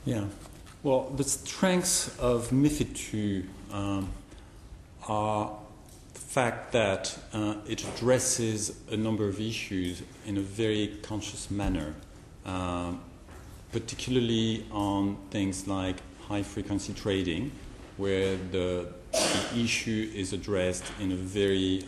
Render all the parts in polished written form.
Yeah. Well, the strengths of MiFID II are the fact that it addresses a number of issues in a very conscious manner, particularly on things like high-frequency trading, where the issue is addressed in a very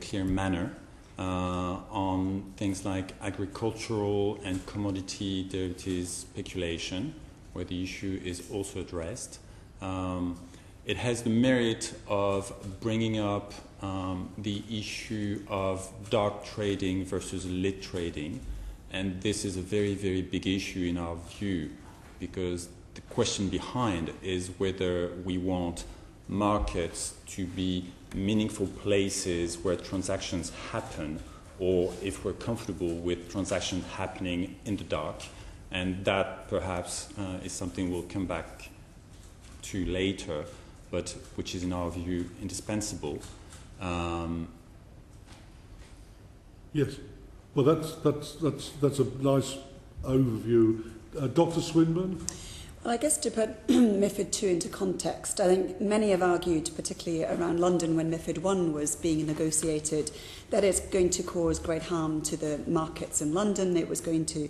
clear manner. On things like agricultural and commodity derivatives speculation, where the issue is also addressed. It has the merit of bringing up the issue of dark trading versus lit trading, and this is a very, very big issue in our view, because the question behind is whether we want markets to be meaningful places where transactions happen, or if we're comfortable with transactions happening in the dark, and that perhaps is something we'll come back to later, but which is in our view indispensable. Yes, well that's a nice overview. Dr. Swinburne? Well, I guess to put MiFID II into context, I think many have argued, particularly around London when MiFID I was being negotiated, that it's going to cause great harm to the markets in London. It was going to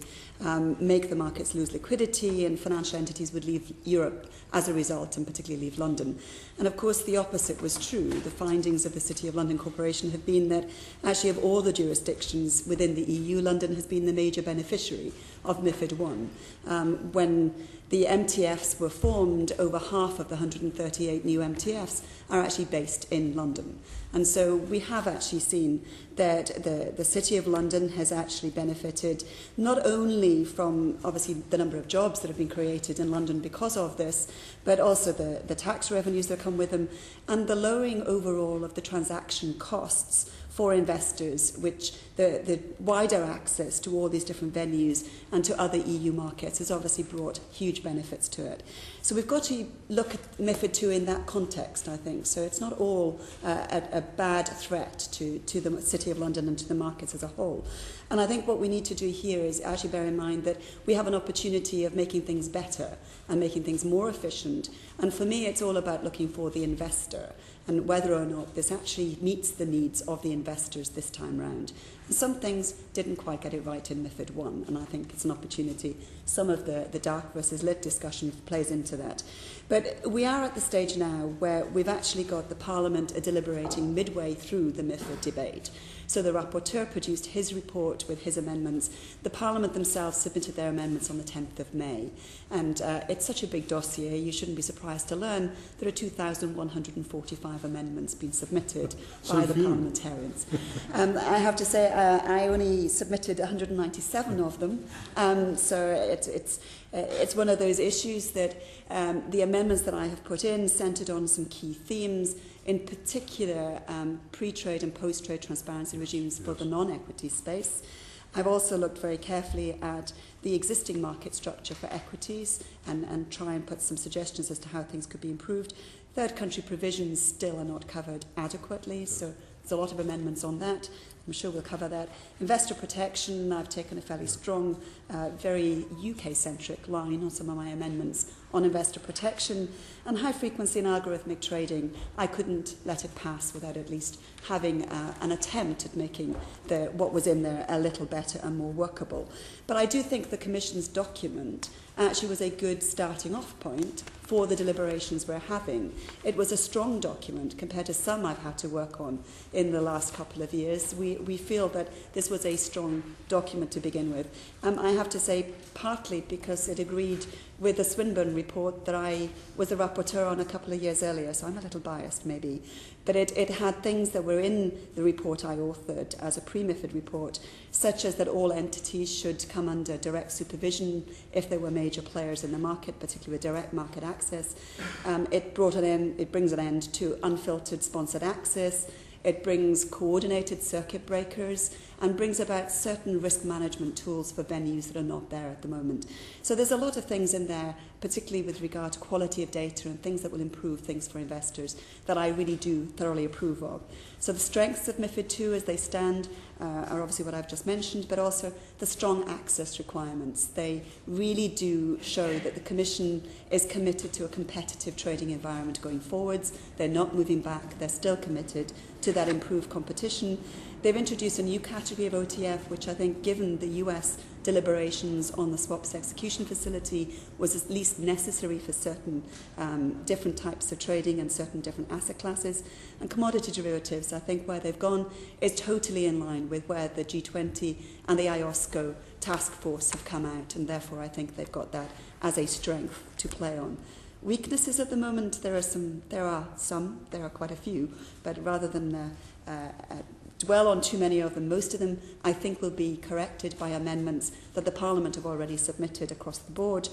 make the markets lose liquidity, and financial entities would leave Europe as a result, and particularly leave London. And of course, the opposite was true. The findings of the City of London Corporation have been that actually of all the jurisdictions within the EU, London has been the major beneficiary of MiFID I. When the MTFs were formed, over half of the 138 new MTFs are actually based in London. And so we have actually seen that the City of London has actually benefited not only from, obviously, the number of jobs that have been created in London because of this, but also the tax revenues that come with them, and the lowering overall of the transaction costs for investors, which the wider access to all these different venues and to other EU markets has obviously brought huge benefits to it. So we've got to look at MiFID II in that context, I think. So it's not all a bad threat to the City of London and to the markets as a whole. And I think what we need to do here is actually bear in mind that we have an opportunity of making things better and making things more efficient. And for me, it's all about looking for the investor and whether or not this actually meets the needs of the investors this time round. And some things didn't quite get it right in MiFID I, and I think it's an opportunity. Some of the dark versus lit discussion plays into that. But we are at the stage now where we've actually got the Parliament deliberating midway through the MiFID debate. So the rapporteur produced his report with his amendments. The Parliament themselves submitted their amendments on the 10th of May. And it's such a big dossier, you shouldn't be surprised to learn there are 2,145 amendments being submitted by the parliamentarians. I have to say, I only submitted 197 of them. So it's one of those issues that the amendments that I have put in centred on some key themes, in particular pre-trade and post-trade transparency regimes for the non-equity space. I've also looked very carefully at the existing market structure for equities and try and put some suggestions as to how things could be improved. Third country provisions still are not covered adequately, so there's a lot of amendments on that. I'm sure we'll cover that. Investor protection, I've taken a fairly strong, very UK-centric line on some of my amendments on investor protection. And high frequency and algorithmic trading, I couldn't let it pass without at least having an attempt at making what was in there a little better and more workable. But I do think the Commission's document actually was a good starting off point for the deliberations we're having. It was a strong document compared to some I've had to work on in the last couple of years. We feel that this was a strong document to begin with. I have to say, partly because it agreed with the Swinburne report that I was the rapporteur on a couple of years earlier, so I'm a little biased maybe. But it had things that were in the report I authored as a pre-MiFID report, such as that all entities should come under direct supervision if there were major players in the market, particularly with direct market access. It brings an end to unfiltered sponsored access. It brings coordinated circuit breakers and brings about certain risk management tools for venues that are not there at the moment. So there's a lot of things in there, particularly with regard to quality of data and things that will improve things for investors, that I really do thoroughly approve of. So the strengths of MiFID II as they stand are obviously what I've just mentioned, but also the strong access requirements. They really do show that the Commission is committed to a competitive trading environment going forwards. They're not moving back. They're still committed to that improved competition. They've introduced a new category of OTF, which I think, given the US deliberations on the swaps execution facility, was at least necessary for certain different types of trading and certain different asset classes. And commodity derivatives, I think where they've gone is totally in line with where the G20 and the IOSCO task force have come out, and therefore I think they've got that as a strength to play on. Weaknesses at the moment, there are quite a few, but rather than dwell on too many of them, most of them I think will be corrected by amendments that the Parliament have already submitted across the board.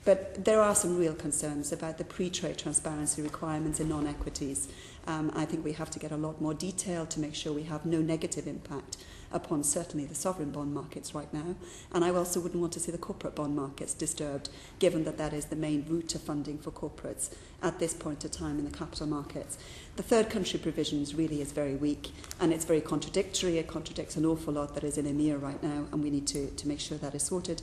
But there are some real concerns about the pre-trade transparency requirements in non-equities. I think we have to get a lot more detail to make sure we have no negative impact upon certainly the sovereign bond markets right now. And I also wouldn't want to see the corporate bond markets disturbed, given that that is the main route of funding for corporates at this point of time in the capital markets. The third country provisions really is very weak, and it's very contradictory. It contradicts an awful lot that is in EMIR right now, and we need to make sure that is sorted.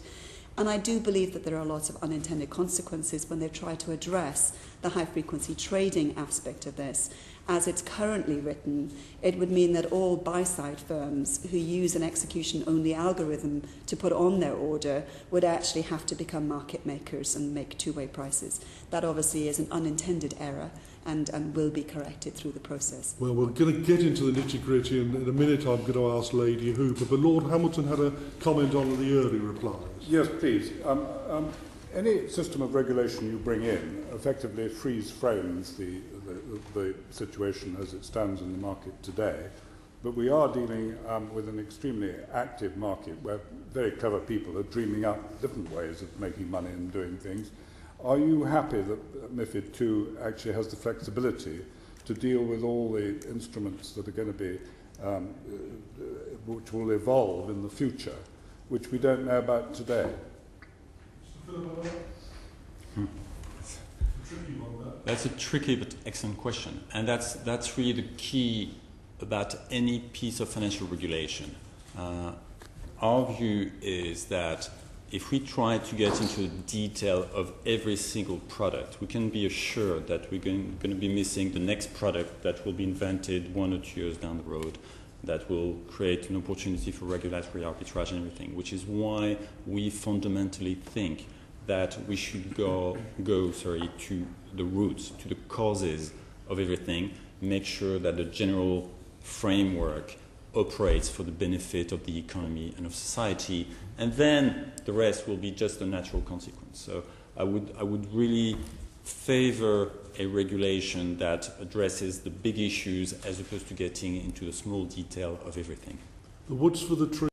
And I do believe that there are lots of unintended consequences when they try to address the high-frequency trading aspect of this. As it's currently written, it would mean that all buy-side firms who use an execution-only algorithm to put on their order would actually have to become market makers and make two-way prices. That obviously is an unintended error and will be corrected through the process. Well, we're going to get into the nitty-gritty, and in a minute I'm going to ask Lady Hooper, but Lord Hamilton had a comment on the early replies. Yes, please. Any system of regulation you bring in effectively freeze-frames the situation as it stands in the market today, but we are dealing with an extremely active market where very clever people are dreaming up different ways of making money and doing things. Are you happy that MiFID II actually has the flexibility to deal with all the instruments that are going to be, which will evolve in the future, which we don't know about today? That's a tricky but excellent question, and that's really the key about any piece of financial regulation. Our view is that if we try to get into the detail of every single product, we can be assured that we're going to be missing the next product that will be invented 1 or 2 years down the road, that will create an opportunity for regulatory arbitrage and everything, which is why we fundamentally think that we should go to the roots, to the causes of everything, make sure that the general framework operates for the benefit of the economy and of society, and then the rest will be just a natural consequence. So I would really favor a regulation that addresses the big issues as opposed to getting into the small detail of everything. The woods for the trees.